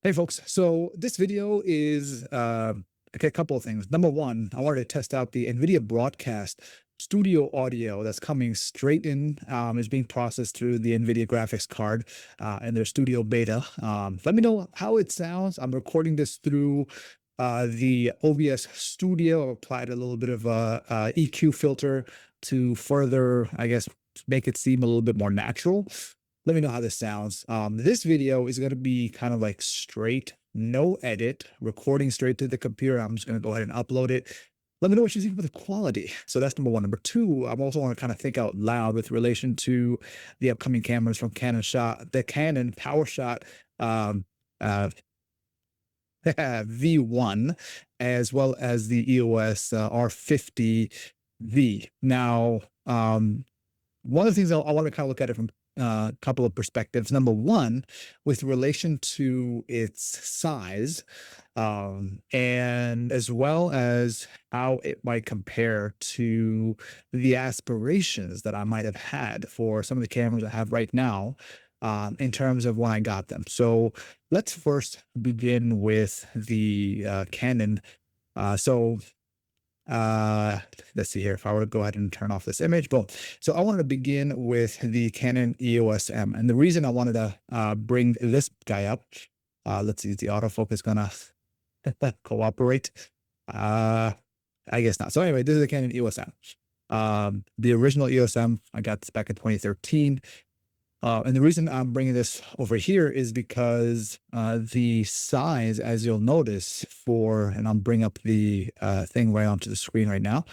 Hey folks, so this video is a couple of things. Number one, I wanted to test out the NVIDIA Broadcast studio audio that's coming straight in, is being processed through the NVIDIA graphics card and their studio beta. Let me know how it sounds. I'm recording this through the OBS Studio. I applied a little bit of a EQ filter to further, I guess, make it seem a little bit more natural. Let me know how this sounds. This video is going to be kind of like straight, no edit, recording straight to the computer. I'm just going to go ahead and upload it. Let me know what you think about the quality. So that's number one. Number two, I'm also want to kind of think out loud with relation to the upcoming cameras from the Canon PowerShot V1, as well as the EOS R50 V. Now, one of the things I want to kind of look at it from a couple of perspectives. Number one, with relation to its size, and as well as how it might compare to the aspirations that I might have had for some of the cameras I have right now, in terms of when I got them. So let's first begin with the Canon. Let's see here. If I were to go ahead and turn off this image, boom. So I wanted to begin with the Canon EOS M. And the reason I wanted to bring this guy up, let's see, is the autofocus gonna cooperate? I guess not. So anyway, this is the Canon EOS M. The original EOS M, I got this back in 2013. And the reason I'm bringing this over here is because the size, as you'll notice and I'll bring up the thing right onto the screen right now,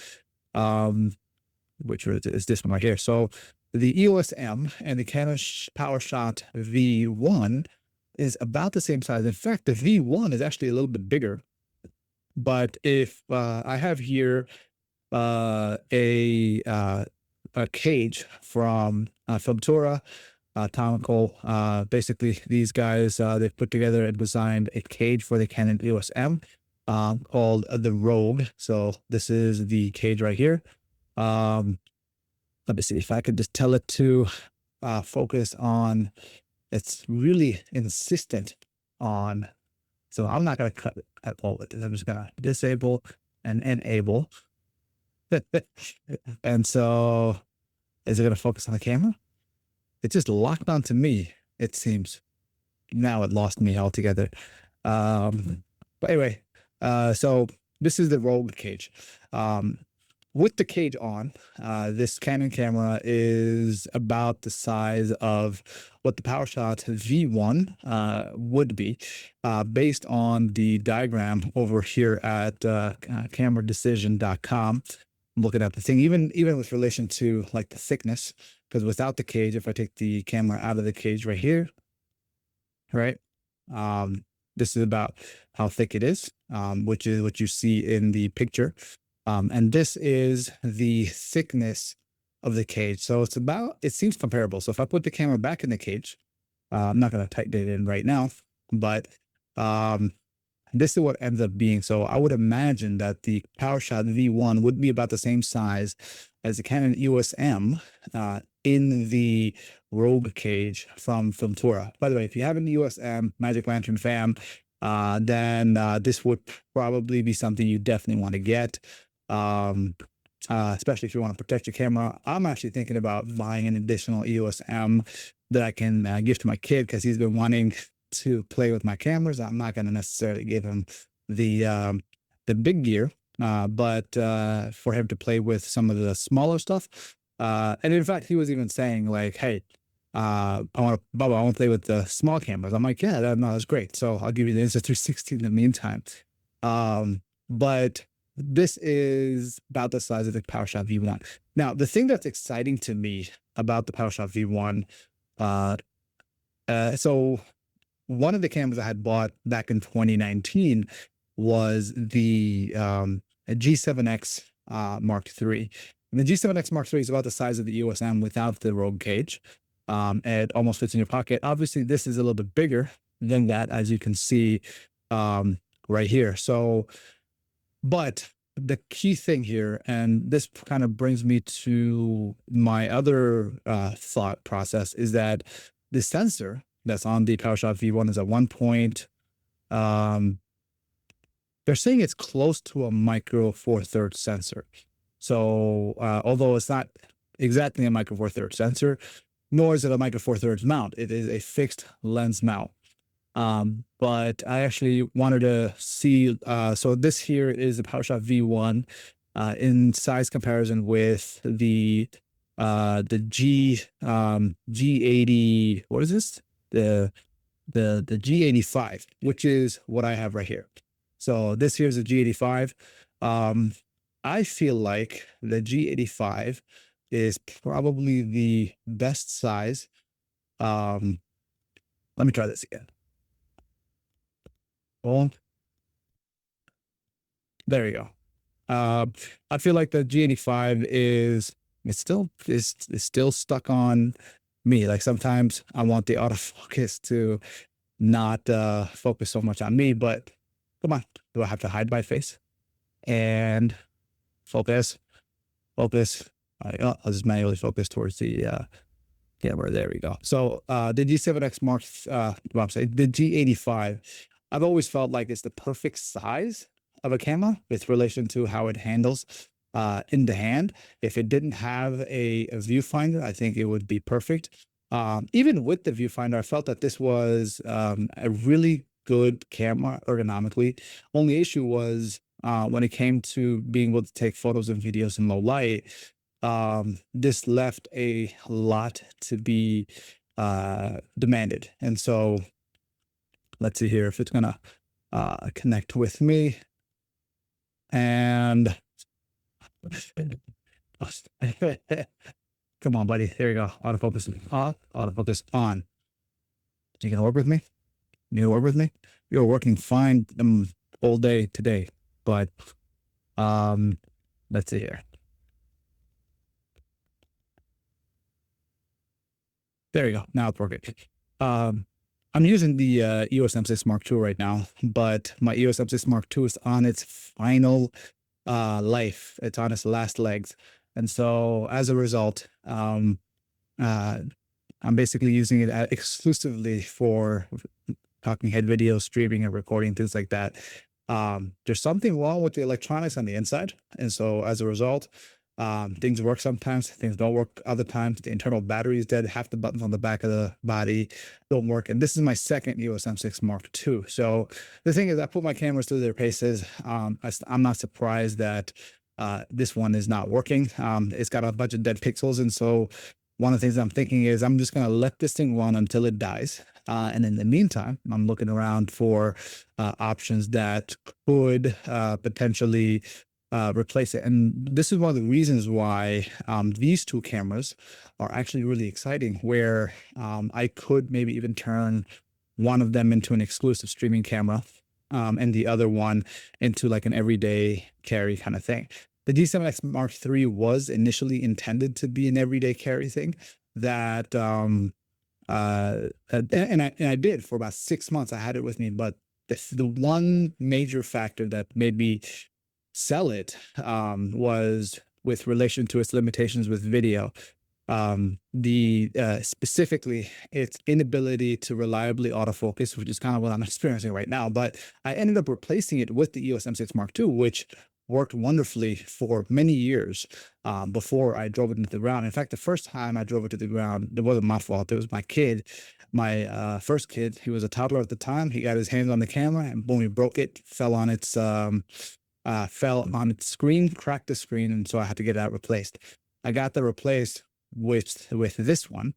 which is this one right here. So the EOS M and the Canon PowerShot V1 is about the same size. In fact, the V1 is actually a little bit bigger. But if I have here a cage from Filmtura, Tomical, basically these guys, they've put together and designed a cage for the Canon EOS M called the Rogue. So this is the cage right here. Let me see if I could just tell it to focus on. It's really insistent on. So I'm not going to cut at all with this. I'm just going to disable and enable. And so is it going to focus on the camera? It just locked onto me, it seems. Now it lost me altogether. But anyway, so this is the Rogue cage. With the cage on, this Canon camera is about the size of what the PowerShot V1 would be, based on the diagram over here at cameradecision.com. I'm looking at the thing, even with relation to like the thickness, because without the cage, if I take the camera out of the cage right here, right, this is about how thick it is, which is what you see in the picture. And this is the thickness of the cage. So it seems comparable. So if I put the camera back in the cage, I'm not going to tighten it in right now, but this is what ends up being. So I would imagine that the PowerShot V1 would be about the same size as the Canon EOS M in the Rogue cage from Filmtura. By the way, if you have an EOS M Magic Lantern fam, then this would probably be something you definitely want to get, especially if you want to protect your camera. I'm actually thinking about buying an additional EOS M that I can give to my kid because he's been wanting to play with my cameras. I'm not going to necessarily give him the big gear, but for him to play with some of the smaller stuff. And in fact, he was even saying like, hey, Bubba, I want to play with the small cameras. I'm like, yeah, that's great. So I'll give you the Insta360 in the meantime. But this is about the size of the PowerShot V1. Now, the thing that's exciting to me about the PowerShot V1, so one of the cameras I had bought back in 2019 was the G7X Mark III. And the G7X Mark III is about the size of the EOS M without the Rogue cage. It almost fits in your pocket. Obviously, this is a little bit bigger than that, as you can see right here. So, but the key thing here, and this kind of brings me to my other thought process, is that the sensor that's on the PowerShot V1 is a 1.0 They're saying it's close to a micro four thirds sensor. So although it's not exactly a micro four thirds sensor, nor is it a micro four thirds mount, it is a fixed lens mount. But I actually wanted to see, so this here is the PowerShot V1 in size comparison with the G80, what is this? The G85, which is what I have right here. So this here's a G85. I feel like the G85 is probably the best size. Let me try this again. Oh, there you go. I feel like the G85 is still stuck on me. Like sometimes I want the autofocus to not focus so much on me, but come on, do I have to hide my face? And focus. I'll just manually focus towards the camera. There we go. So the G7X Mark, I'm saying the G85, I've always felt like it's the perfect size of a camera with relation to how it handles in the hand. If it didn't have a viewfinder, I think it would be perfect. Even with the viewfinder, I felt that this was a really good camera ergonomically. Only issue was when it came to being able to take photos and videos in low light, this left a lot to be demanded. And so let's see here if it's gonna connect with me. And come on, buddy. There you go. Autofocus off, autofocus on. You gonna work with me? You work with me? You're working fine all day today, but let's see here. There you go. Now it's working. I'm using the EOS M6 Mark II right now, but my EOS M6 Mark II is on its final life. It's on its last legs. And so as a result, I'm basically using it exclusively for talking head videos, streaming and recording, things like that. There's something wrong with the electronics on the inside. And so as a result, things work sometimes, things don't work other times. The internal battery is dead. Half the buttons on the back of the body don't work. And this is my second EOS M6 Mark II. So the thing is, I put my cameras through their paces. I'm not surprised that this one is not working. It's got a bunch of dead pixels. And so one of the things I'm thinking is I'm just going to let this thing run until it dies. And in the meantime, I'm looking around for options that could potentially replace it. And this is one of the reasons why these two cameras are actually really exciting, where I could maybe even turn one of them into an exclusive streaming camera and the other one into like an everyday carry kind of thing. The G7X Mark III was initially intended to be an everyday carry thing that and I did for about 6 months. I had it with me, but the one major factor that made me sell it was with relation to its limitations with video. Specifically its inability to reliably autofocus, which is kind of what I'm experiencing right now. But I ended up replacing it with the EOS M6 Mark II, which worked wonderfully for many years before I drove it into the ground. In fact, the first time I drove it to the ground, it wasn't my fault. It was my kid, my first kid. He was a toddler at the time. He got his hands on the camera and boom, he broke it, fell on its screen, cracked the screen, and so I had to get that replaced. I got that replaced with this one.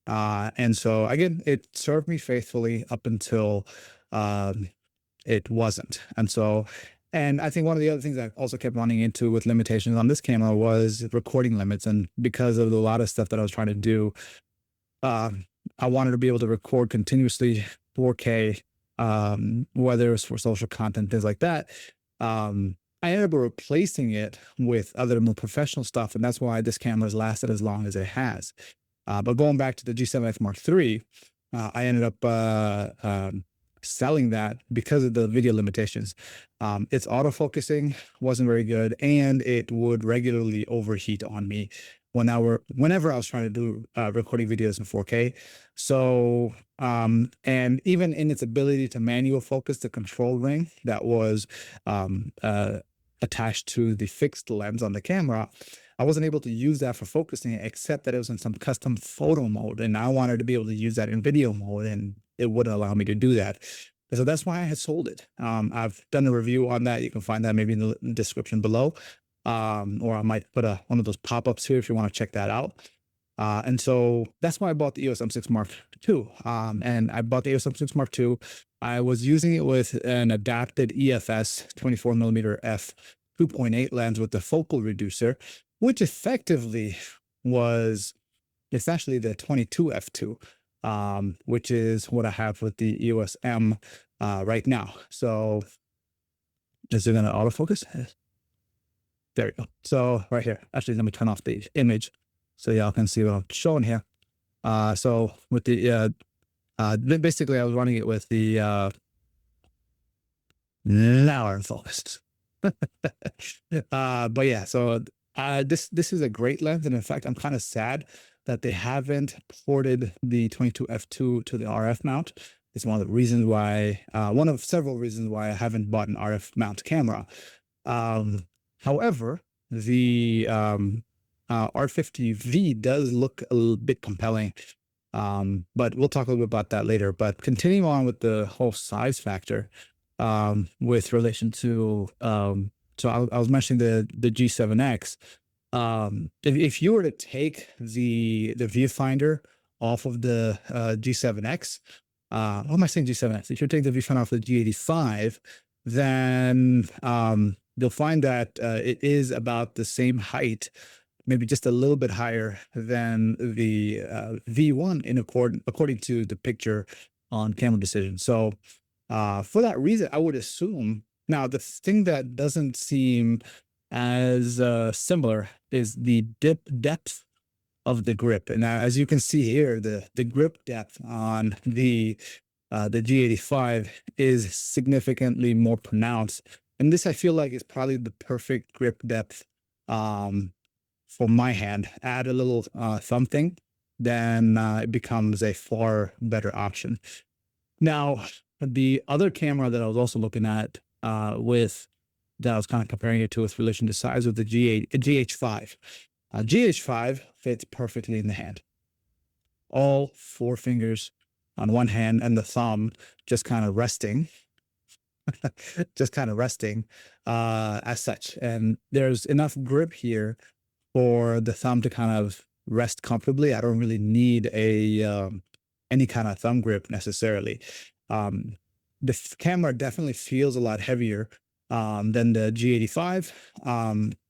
And so again, it served me faithfully up until it wasn't. And I think one of the other things I also kept running into with limitations on this camera was recording limits. And because of a lot of stuff that I was trying to do, I wanted to be able to record continuously 4K, whether it's for social content, things like that. I ended up replacing it with other more professional stuff. And that's why this camera has lasted as long as it has. But going back to the G7X Mark III, I ended up selling that because of the video limitations. Its autofocusing wasn't very good, and it would regularly overheat on me. whenever I was trying to do recording videos in 4K. So, and even in its ability to manual focus the control ring that was attached to the fixed lens on the camera, I wasn't able to use that for focusing, except that it was in some custom photo mode. And I wanted to be able to use that in video mode, and it wouldn't allow me to do that. So that's why I had sold it. I've done a review on that. You can find that maybe in the description below. Or I might put one of those pop-ups here if you want to check that out. And so that's why I bought the EOS M6 Mark II. And I bought the EOS M6 Mark II. I was using it with an adapted EFS 24mm f 2.8 lens with the focal reducer, which effectively was essentially the 22 f2, which is what I have with the EOS M right now. So is it going to autofocus? There we go. So right here, actually, let me turn off the image so y'all can see what I'm showing here. So with the, basically I was running it with the, now I'm focused. But yeah, so this is a great lens. And in fact, I'm kind of sad that they haven't ported the 22 f2 to the RF mount. It's one of the reasons why, one of several reasons why I haven't bought an RF mount camera. However, the R50 V does look a little bit compelling, but we'll talk a little bit about that later. But continuing on with the whole size factor, with relation to, so I was mentioning the G7X. If you were to take the viewfinder off of the G7X, what am I saying G7X? If you take the viewfinder off the G85, then you'll find that it is about the same height, maybe just a little bit higher than the V1 according to the picture on Camera Decision. So for that reason, I would assume, now the thing that doesn't seem as similar is the depth of the grip. And as you can see here, the grip depth on the G85 is significantly more pronounced. And this, I feel like, is probably the perfect grip depth for my hand. Add a little something, then it becomes a far better option. Now, the other camera that I was also looking at that I was kind of comparing it to with relation to size with the GH5. GH5 fits perfectly in the hand. All four fingers on one hand and the thumb just kind of resting. As such. And there's enough grip here for the thumb to kind of rest comfortably. I don't really need any kind of thumb grip necessarily. The camera definitely feels a lot heavier than the G85.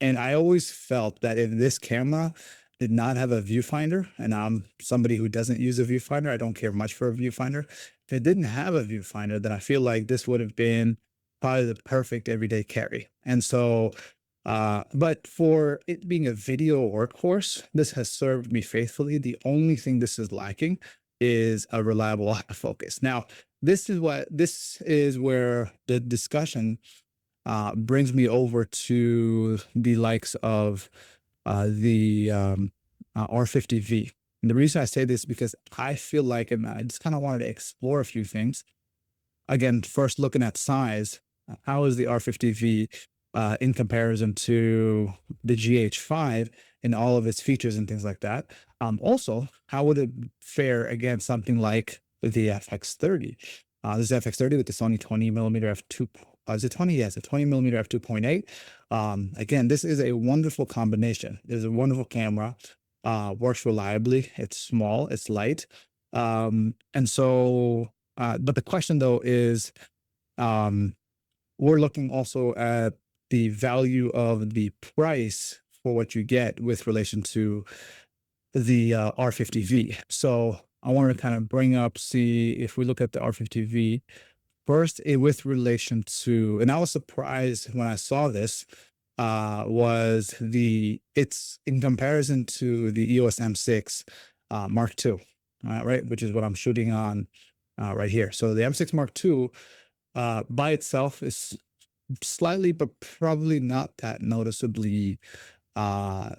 And I always felt that if this camera did not have a viewfinder, and I'm somebody who doesn't use a viewfinder, I don't care much for a viewfinder. If it didn't have a viewfinder, then I feel like this would have been probably the perfect everyday carry. And so, but for it being a video workhorse, this has served me faithfully. The only thing this is lacking is a reliable autofocus. Now, this is where the discussion brings me over to the likes of the R50 V. And the reason I say this is because I feel like, and I just kind of wanted to explore a few things. Again, first looking at size, how is the R50 V in comparison to the GH5 in all of its features and things like that? Also, how would it fare against something like the FX30? This is FX30 with the Sony 20mm f2. Is it 20? Yes, a 20mm f2.8. Again, this is a wonderful combination. It's a wonderful camera. Works reliably. It's small. It's light. And so, but the question though is, we're looking also at the value of the price for what you get with relation to the R50 V. So I want to kind of bring up, see if we look at the R50 V first with relation to, and I was surprised when I saw this, was it's in comparison to the EOS M6 Mark II, right, which is what I'm shooting on right here. So the M6 Mark II by itself is slightly, but probably not that noticeably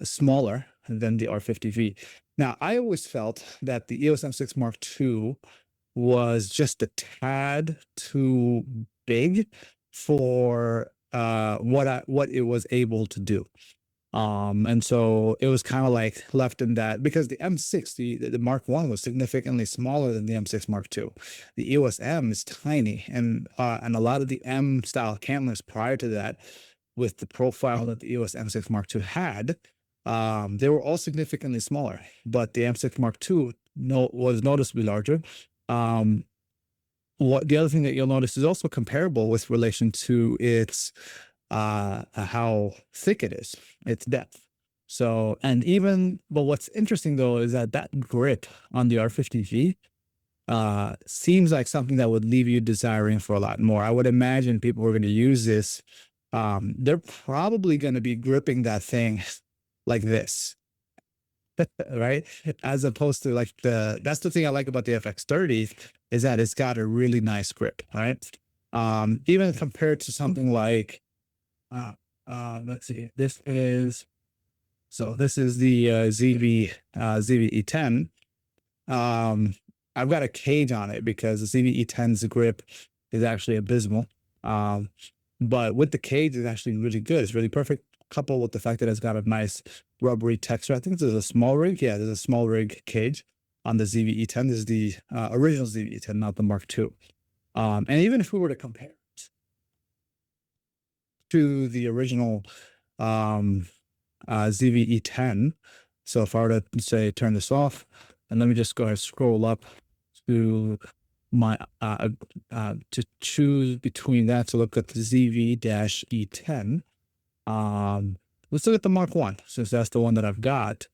smaller than the R50V. Now, I always felt that the EOS M6 Mark II was just a tad too big for what it was able to do. And so it was kind of like left in that because the M6, the Mark I was significantly smaller than the M6 Mark II. The EOS M is tiny, and a lot of the M style cameras prior to that, with the profile that the EOS M6 Mark II had, they were all significantly smaller. But the M6 Mark II was noticeably larger. What the other thing that you'll notice is also comparable with relation to its how thick it is, its depth. So, and even, but what's interesting though is that grip on the R50V seems like something that would leave you desiring for a lot more. I would imagine people who are going to use this, they're probably going to be gripping that thing like this. Right, as opposed to like that's the thing I like about the FX30 is that it's got a really nice grip, right? Even compared to something like let's see, this is the ZV-E10. I've got a cage on it because the ZV-E10's grip is actually abysmal, but with the cage it's actually really good. It's really perfect, coupled with the fact that it's got a nice rubbery texture. I think there's a small rig. Yeah, there's a small rig cage on the ZV-E10. This is the original ZV-E10, not the Mark II. And even if we were to compare it to the original ZV-E10, so if I were to say turn this off, and let me just go ahead and scroll up to my to choose between that to look at the ZV-E10. Let's look at the Mark I, since that's the one that I've got.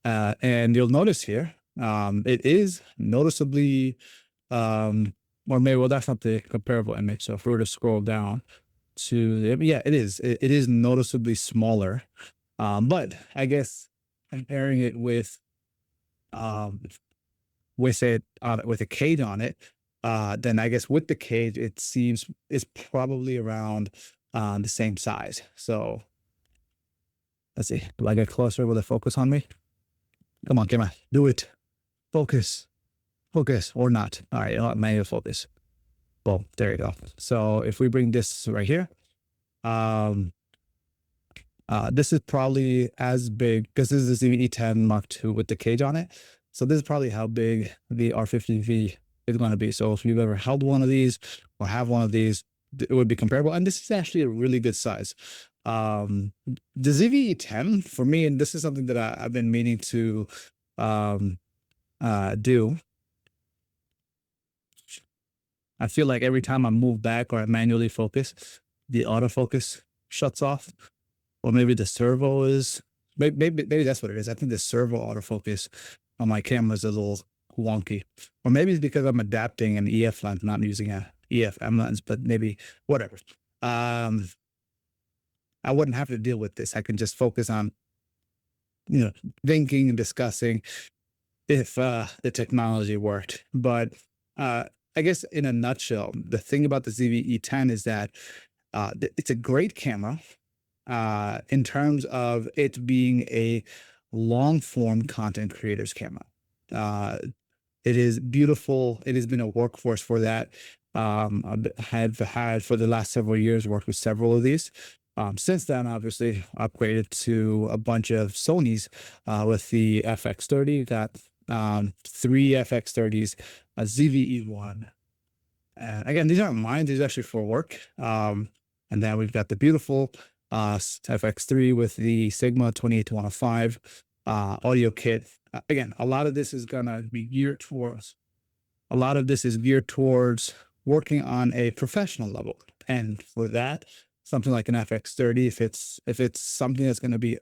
And you'll notice here, it is noticeably, or maybe, well, that's not the comparable image. So if we were to scroll down to, yeah, it is. It is noticeably smaller. But I guess comparing it with a cage on it, then I guess with the cage, it seems it's probably around the same size. So let's see. Do I get closer? Will it focus on me? Come on, camera. Do it. Focus. Focus or not. All right, maybe focus. Well, there you go. So if we bring this right here, this is probably as big, because this is the ZV-E10 Mark II with the cage on it. So this is probably how big the R50V is going to be. So if you've ever held one of these or have one of these, it would be comparable. And this is actually a really good size. The ZV-E10 for me, and this is something that I've been meaning to do. I feel like every time I move back or I manually focus, the autofocus shuts off, or maybe the servo is, maybe that's what it is. I think the servo autofocus on my camera is a little wonky, or maybe it's because I'm adapting an EF lens, not using a EF-M lens, but maybe whatever. I wouldn't have to deal with this. I can just focus on, thinking and discussing if the technology worked. But I guess in a nutshell, the thing about the ZV-E10 is that it's a great camera in terms of it being a long-form content creator's camera. It is beautiful. It has been a workhorse for that. I've had for the last several years worked with several of these. Since then, obviously, upgraded to a bunch of Sonys with the FX30. Got 3 FX30s, a ZV-E1. And again, these aren't mine. These are actually for work. And then we've got the beautiful FX3 with the Sigma 28-105 audio kit. Again, a lot of this is going to be geared towards, working on a professional level. And for that, something like an FX30, if it's something that's going to be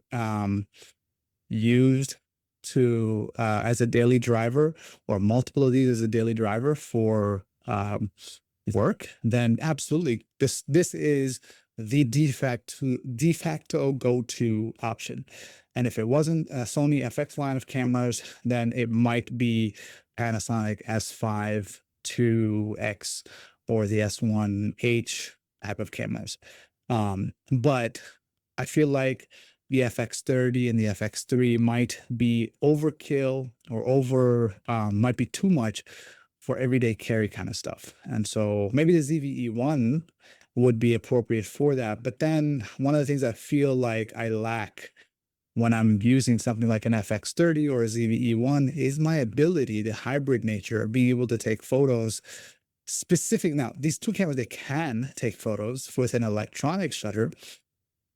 used to as a daily driver, or multiple of these as a daily driver for work, then absolutely this is the de facto go-to option. And if it wasn't a Sony FX line of cameras, then it might be Panasonic S5 2X or the S1H type of cameras. But I feel like the FX30 and the FX3 might be overkill or might be too much for everyday carry kind of stuff. And so maybe the ZV-E1 would be appropriate for that. But then one of the things I feel like I lack when I'm using something like an FX30 or a ZV-E1 is my ability, the hybrid nature of being able to take photos specific. Now, these two cameras, they can take photos with an electronic shutter,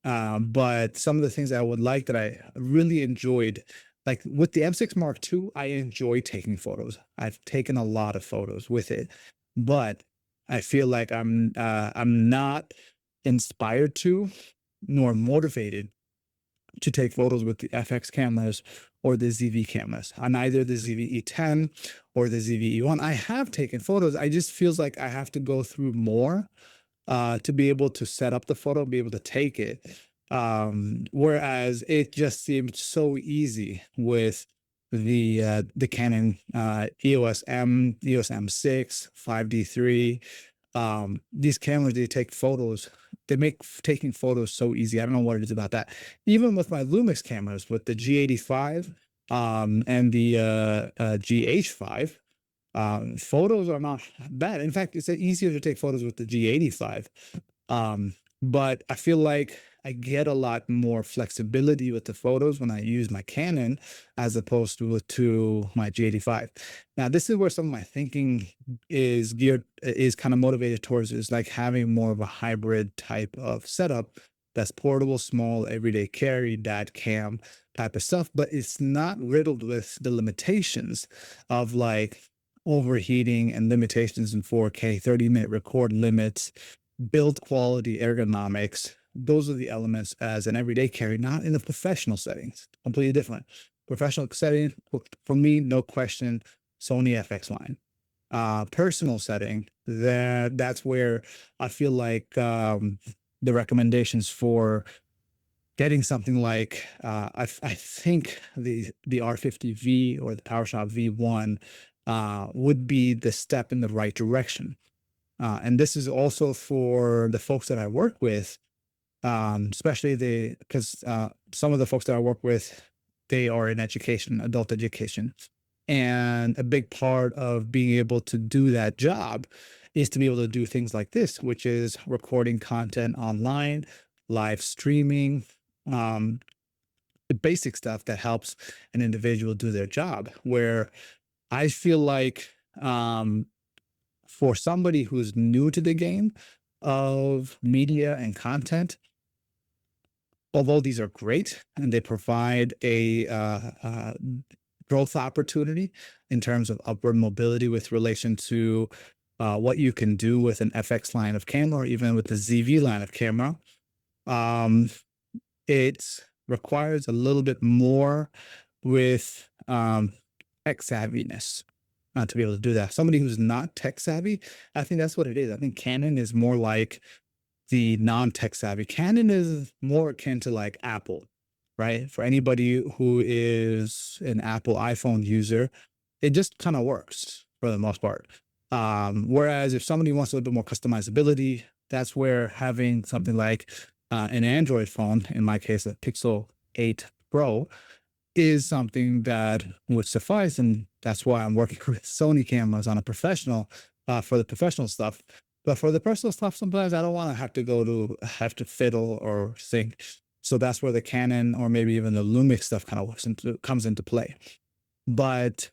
but some of the things I would like that I really enjoyed, like with the M6 Mark II, I enjoy taking photos. I've taken a lot of photos with it, but I feel like I'm not inspired to nor motivated to take photos with the FX cameras or the ZV cameras on either the ZV-E10 or the ZV-E1. I have taken photos. I just feels like I have to go through more to be able to set up the photo, be able to take it. Whereas it just seemed so easy with the Canon EOS M, EOS M6, 5D3. These cameras, they take photos. They make taking photos so easy. I don't know what it is about that. Even with my Lumix cameras, with the G85 and the GH5, photos are not bad. In fact, it's easier to take photos with the G85. But I feel like I get a lot more flexibility with the photos when I use my Canon as opposed to my G85. Now, this is where some of my thinking is kind of motivated towards, is like having more of a hybrid type of setup that's portable, small, everyday carry, dad cam type of stuff, but it's not riddled with the limitations of like overheating and limitations in 4K, 30-minute record limits, build quality, ergonomics. Those are the elements as an everyday carry, not in the professional settings. Completely different. Professional setting, for me, no question, Sony FX line. Personal setting, that's where I feel like the recommendations for getting something like I think the R50 V or the PowerShot V1 would be the step in the right direction. And this is also for the folks that I work with, especially because some of the folks that I work with, they are in education, adult education. And a big part of being able to do that job is to be able to do things like this, which is recording content online, live streaming, the basic stuff that helps an individual do their job. Where I feel like for somebody who's new to the game of media and content, although these are great and they provide a growth opportunity in terms of upward mobility with relation to what you can do with an FX line of camera or even with the ZV line of camera, it requires a little bit more with tech savviness to be able to do that. Somebody who's not tech savvy, I think that's what it is. I think Canon is more like the non-tech savvy. Canon is more akin to like Apple, right? For anybody who is an Apple iPhone user, it just kind of works for the most part. Whereas if somebody wants a little bit more customizability, that's where having something like an Android phone, in my case, a Pixel 8 Pro, is something that would suffice. And that's why I'm working with Sony cameras on a professional, for the professional stuff. But for the personal stuff, sometimes I don't want to have to fiddle or sync. So that's where the Canon or maybe even the Lumix stuff kind of comes into play. But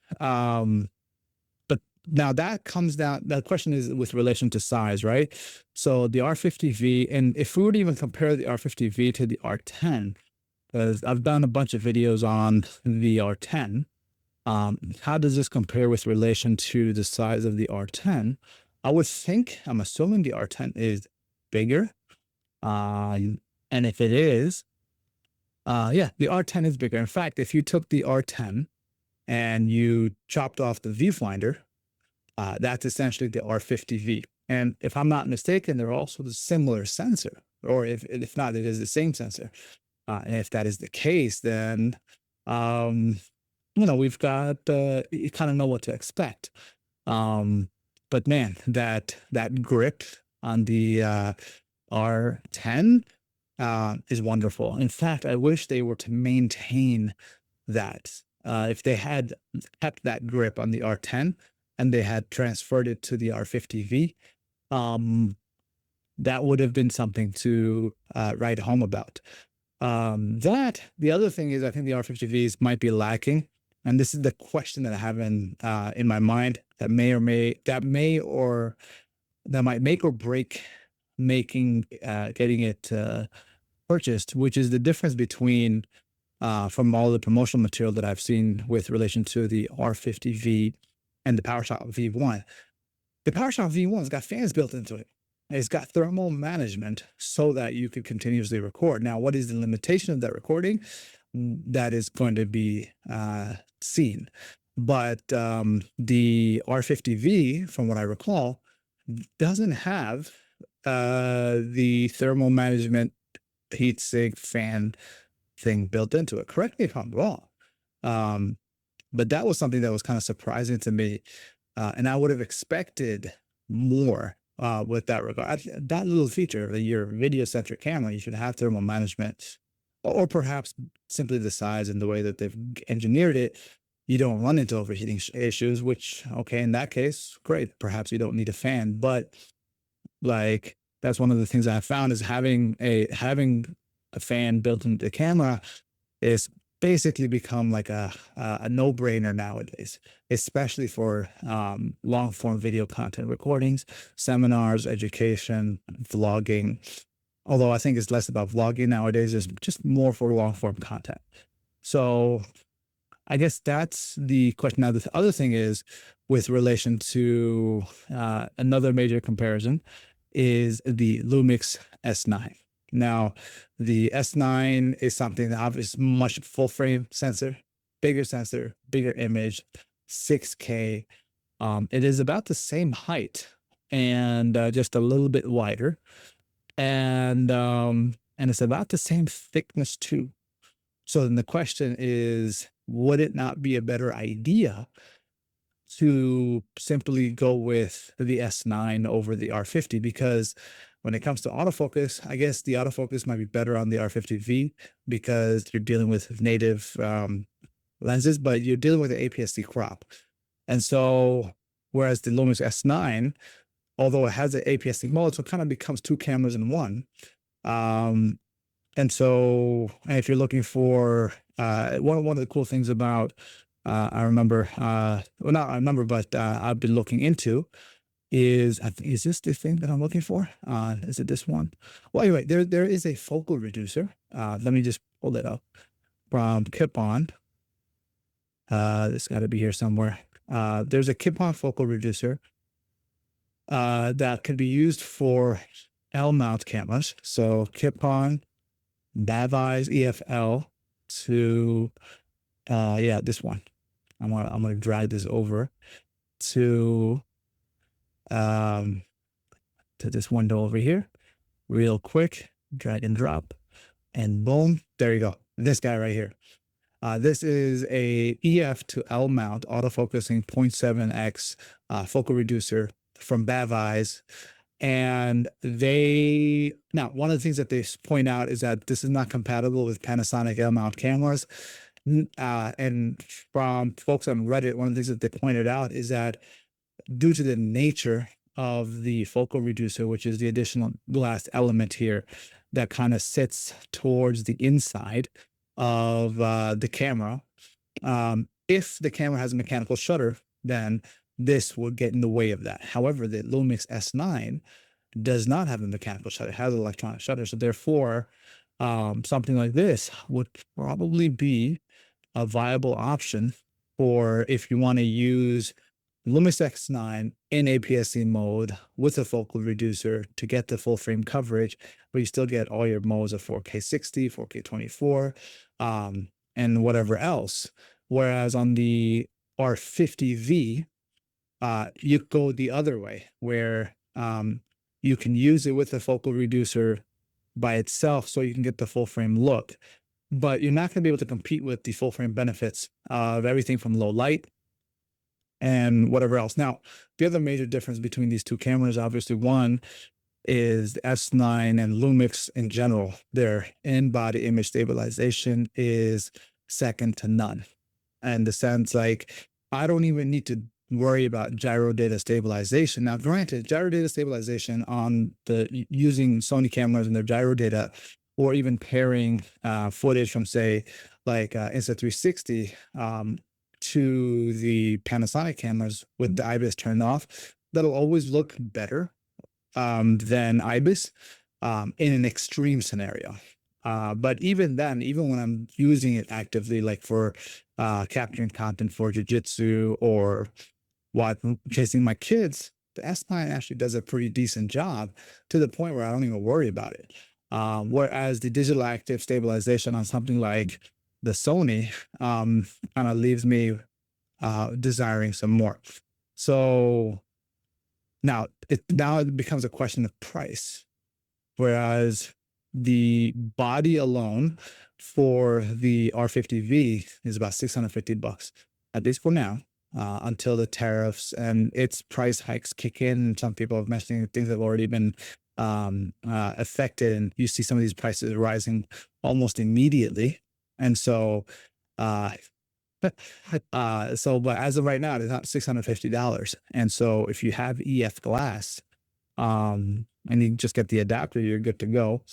now that comes down, the question is with relation to size, right? So the R50 V, and if we were to even compare the R50 V to the R10, because I've done a bunch of videos on the R10, how does this compare with relation to the size of the R10? I would think, I'm assuming the R10 is bigger. And if it is, yeah, the R10 is bigger. In fact, if you took the R10 and you chopped off the viewfinder, that's essentially the R50 V. And if I'm not mistaken, they're also the similar sensor, or if not, it is the same sensor. And if that is the case, then, we've got, you kind of know what to expect. But man, that grip on the R10 is wonderful. In fact, I wish they were to maintain that. If they had kept that grip on the R10 and they had transferred it to the R50V, um, that would have been something to write home about. The other thing is, I think the R50Vs might be lacking, and this is the question that I have in my mind that might make or break making getting it purchased, which is the difference between from all the promotional material that I've seen with relation to the R50V and the PowerShot V1. The PowerShot V1's got fans built into it. It's got thermal management so that you could continuously record. Now, what is the limitation of that recording? That is going to be seen. But the R50V, from what I recall, doesn't have the thermal management heatsink fan thing built into it. Correct me if I'm wrong. But that was something that was kind of surprising to me. And I would have expected more with that regard. That little feature that your video-centric camera, you should have thermal management, or perhaps simply the size and the way that they've engineered it, you don't run into overheating issues, which, okay, in that case, great. Perhaps you don't need a fan. But like, that's one of the things I found is having a fan built into the camera is basically become like a no-brainer nowadays, especially for long form video content recordings, seminars, education, vlogging. Although I think it's less about vlogging nowadays, it's just more for long form content. So I guess that's the question. Now, the other thing is with relation to another major comparison is the Lumix S9. Now, the S9 is something that obviously much full frame sensor, bigger image, 6K. It is about the same height and just a little bit wider. And it's about the same thickness too. So then the question is, would it not be a better idea to simply go with the S9 over the R50? Because when it comes to autofocus, I guess the autofocus might be better on the R50V because you're dealing with native lenses, but you're dealing with the APS-C crop. And so, whereas the Lumix S9, although it has an APS-C mode, so it kind of becomes two cameras in one. And so, if you're looking for one of the cool things about I've been looking into is this the thing that I'm looking for? Is it this one? Well, anyway, there is a focal reducer. Let me just pull it up from Kip-On. It's got to be here somewhere. There's a Kip-On focal reducer that can be used for L-mount cameras. So Kip-On, Bavize EFL to this one. I'm gonna drag this over to this window over here real quick, drag and drop, and boom, there you go. This guy right here. This is a EF to L mount autofocusing 0.7x focal reducer from Bavize. And now one of the things that they point out is that this is not compatible with Panasonic L mount cameras. And from folks on Reddit, one of the things that they pointed out is that due to the nature of the focal reducer, which is the additional glass element here that kind of sits towards the inside of the camera, if the camera has a mechanical shutter, then this would get in the way of that. However, the Lumix S9 does not have a mechanical shutter, it has an electronic shutter. So therefore, something like this would probably be a viable option for if you want to use Lumix S9 in APS-C mode with a focal reducer to get the full frame coverage, but you still get all your modes of 4K 60, 4K 24, and whatever else. Whereas on the R50V, you go the other way, where you can use it with a focal reducer by itself so you can get the full frame look. But you're not going to be able to compete with the full frame benefits of everything from low light and whatever else. Now, the other major difference between these two cameras, obviously, one, is the S9 and Lumix in general. Their in-body image stabilization is second to none. And the sense like I don't even need to worry about gyro data stabilization. Now, granted, gyro data stabilization on the using Sony cameras and their gyro data, or even pairing footage from say like Insta360 to the Panasonic cameras with the IBIS turned off, that'll always look better than IBIS in an extreme scenario. But even then, even when I'm using it actively, like for capturing content for jujitsu or while chasing my kids, the S9 actually does a pretty decent job to the point where I don't even worry about it. Whereas the digital active stabilization on something like the Sony kind of leaves me desiring some more. So now it becomes a question of price, whereas the body alone for the R50V is about $650, at least for now, until the tariffs and its price hikes kick in. Some people have mentioned things have already been affected, and you see some of these prices rising almost immediately. And so, but as of right now, it's not $650. And so if you have EF glass, and you just get the adapter, you're good to go.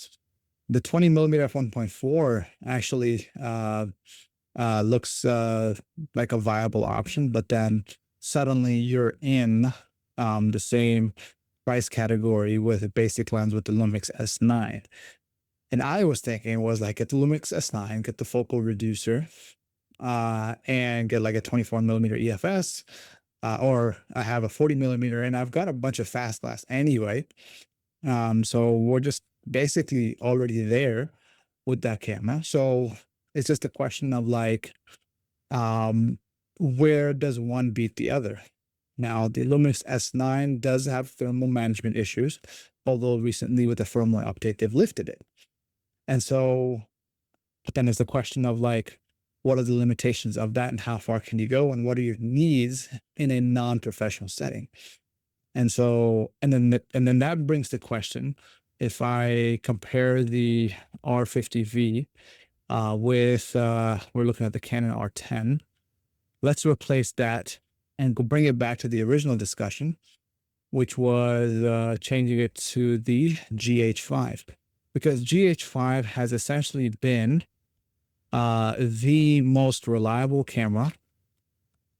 The 20 millimeter f1.4 actually looks like a viable option, but then suddenly you're in the same price category with a basic lens with the Lumix S9. And I was thinking was like get the Lumix S9, get the focal reducer, and get like a 24 millimeter EFS, or I have a 40 millimeter, and I've got a bunch of fast glass anyway. So we're just basically already there with that camera. So it's just a question of like, where does one beat the other? Now, the Lumix S9 does have thermal management issues, although recently with the firmware update, they've lifted it. And so, but then there's the question of like, what are the limitations of that and how far can you go? And what are your needs in a non-professional setting? And so, and then that brings the question, if I compare the R50 V with, we're looking at the Canon R10, let's replace that and go bring it back to the original discussion, which was changing it to the GH5, because GH5 has essentially been the most reliable camera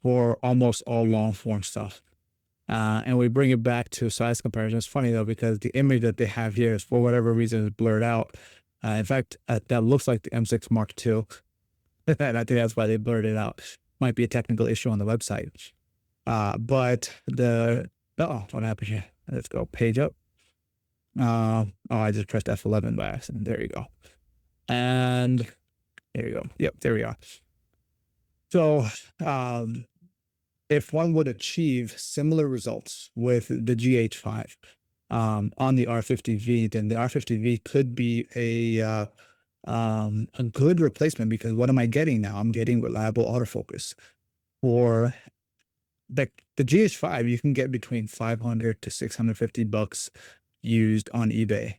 for almost all long form stuff. And we bring it back to size comparison. It's funny though, because the image that they have here is for whatever reason is blurred out. In fact, that looks like the M6 Mark II. And I think that's why they blurred it out. Might be a technical issue on the website. But what happened here? Let's go page up. I just pressed F11 by accident. There you go. And there you go. Yep, there we are. So if one would achieve similar results with the GH5 on the R50V, then the R50V could be a good replacement, because what am I getting now? I'm getting reliable autofocus. For the GH5, you can get between $500 to $650 used on eBay.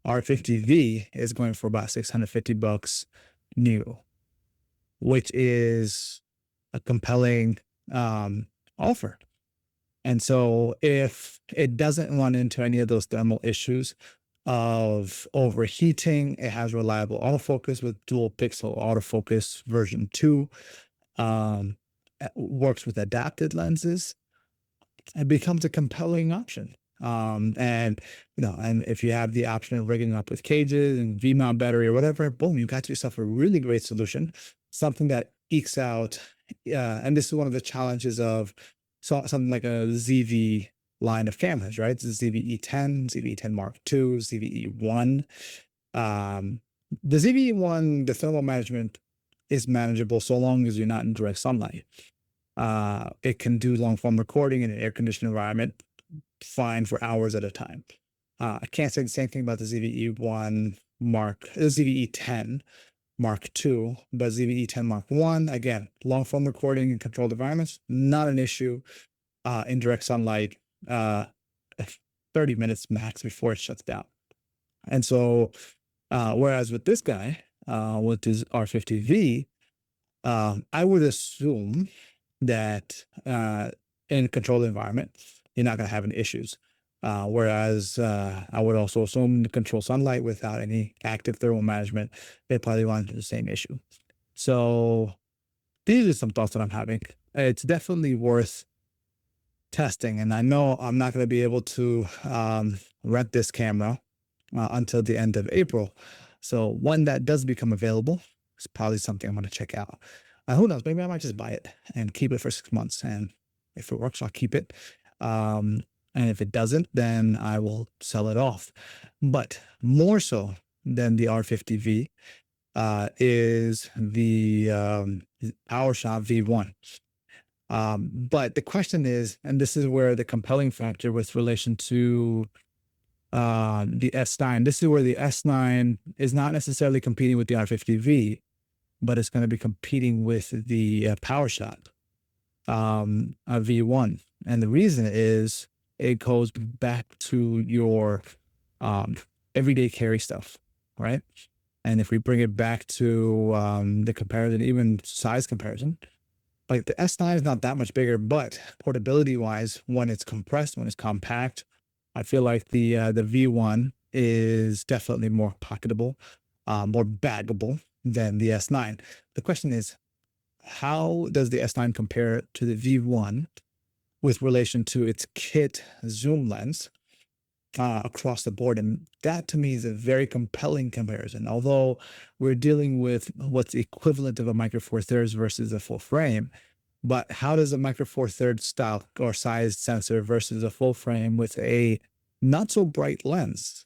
R50V is going for about $650 new, which is a compelling offer. And so if it doesn't run into any of those thermal issues of overheating, it has reliable autofocus with dual pixel autofocus version 2, works with adapted lenses, it becomes a compelling option. And if you have the option of rigging up with cages and V-mount battery or whatever, boom, you got yourself a really great solution, something that ekes out. And this is one of the challenges of something like a ZV line of cameras, right? It's the ZV-E10, ZV-E10 Mark II, ZV-E1. The ZV-E1, the thermal management is manageable so long as you're not in direct sunlight. It can do long form recording in an air-conditioned environment fine for hours at a time. I can't say the same thing about the ZV-E10 Mark II, but ZV-E10 Mark I, again, long form recording in controlled environments, not an issue. In direct sunlight, 30 minutes max before it shuts down. And so, whereas with this guy, with his R50V, I would assume that in a controlled environment, you're not going to have any issues. Whereas I would also assume to control sunlight without any active thermal management, it probably runs into the same issue. So these are some thoughts that I'm having. It's definitely worth testing. And I know I'm not going to be able to rent this camera until the end of April. So when that does become available, it's probably something I'm going to check out. Who knows? Maybe I might just buy it and keep it for 6 months. And if it works, I'll keep it. And if it doesn't, then I will sell it off. But more so than the R50V is the PowerShot V1. But the question is, and this is where the compelling factor with relation to the S9, this is where the S9 is not necessarily competing with the R50V, but it's going to be competing with the PowerShot V1. And the reason is it goes back to your everyday carry stuff, right? And if we bring it back to the comparison, even size comparison, like the S9 is not that much bigger, but portability wise, when it's compressed, when it's compact, I feel like the V1 is definitely more pocketable, more baggable than the S9. The question is, how does the S9 compare to the V1 with relation to its kit zoom lens across the board? And that to me is a very compelling comparison. Although we're dealing with what's the equivalent of a micro four thirds versus a full frame, but how does a micro four thirds style or size sensor versus a full frame with a not so bright lens,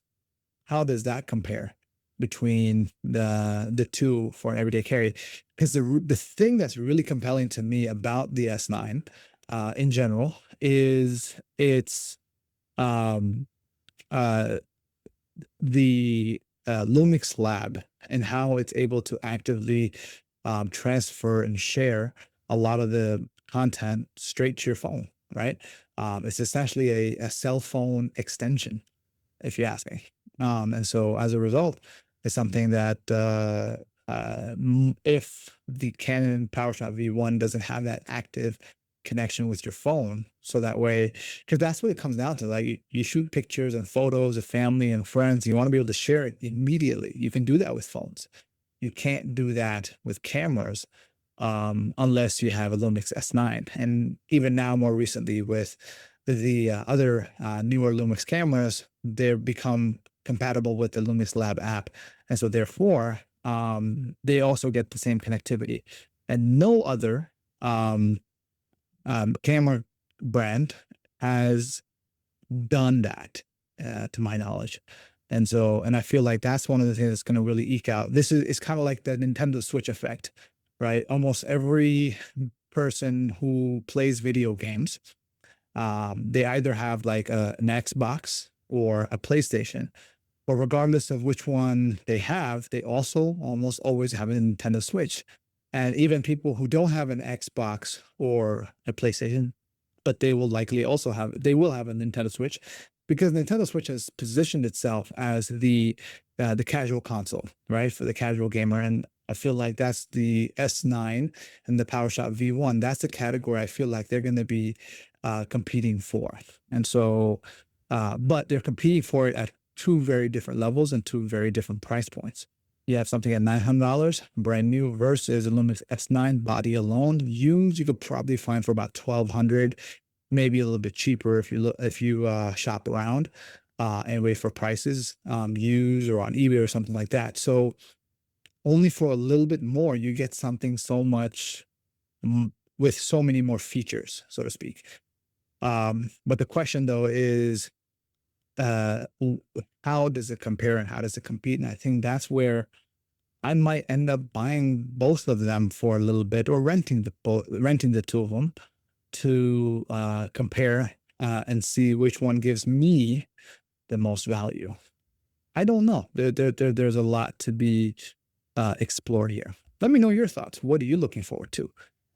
how does that compare between the two for an everyday carry? Because the thing that's really compelling to me about the S9 in general is its the Lumix lab and how it's able to actively transfer and share a lot of the content straight to your phone, right? It's essentially a cell phone extension, if you ask me. And so as a result, it's something that if the Canon PowerShot V1 doesn't have that active connection with your phone, so that way, because that's what it comes down to. Like you shoot pictures and photos of family and friends, you want to be able to share it immediately. You can do that with phones. You can't do that with cameras unless you have a Lumix S9. And even now, more recently with the other newer Lumix cameras, they've become compatible with the Lumix Lab app. And so therefore, they also get the same connectivity. And no other camera brand has done that to my knowledge. And so, and I feel like that's one of the things that's going to really eke out. This is, it's kind of like the Nintendo Switch effect, right? Almost every person who plays video games, they either have like an Xbox or a PlayStation, but regardless of which one they have, they also almost always have a Nintendo Switch. And even people who don't have an Xbox or a PlayStation, but they will likely also have, they will have a Nintendo Switch, because Nintendo Switch has positioned itself as the casual console, right? For the casual gamer. And I feel like that's the S9 and the PowerShot V1. That's the category I feel like they're going to be competing for. And so, but they're competing for it at two very different levels and two very different price points. You have something at $900, brand new, versus a Lumix S9 body alone. Used, you could probably find for about $1,200, maybe a little bit cheaper if you look, if you shop around and wait for prices, used or on eBay or something like that. So only for a little bit more, you get something so much with so many more features, so to speak. But the question though is, how does it compare and how does it compete? And I think that's where I might end up buying both of them for a little bit, or renting the two of them to compare and see which one gives me the most value. I don't know. There's a lot to be explored here. Let me know your thoughts. What are you looking forward to?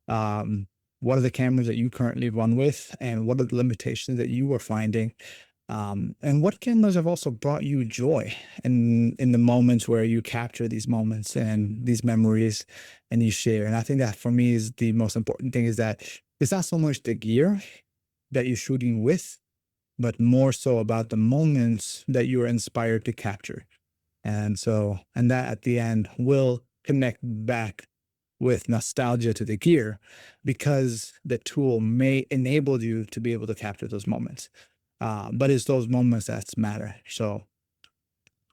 What are the cameras that you currently run with, and what are the limitations that you are finding And what cameras have also brought you joy in the moments where you capture these moments and these memories and you share. And I think that for me is the most important thing, is that it's not so much the gear that you're shooting with, but more so about the moments that you are inspired to capture. And so, and that at the end will connect back with nostalgia to the gear, because the tool may enable you to be able to capture those moments. But it's those moments that matter. So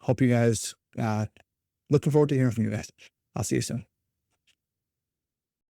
hope you guys, looking forward to hearing from you guys. I'll see you soon.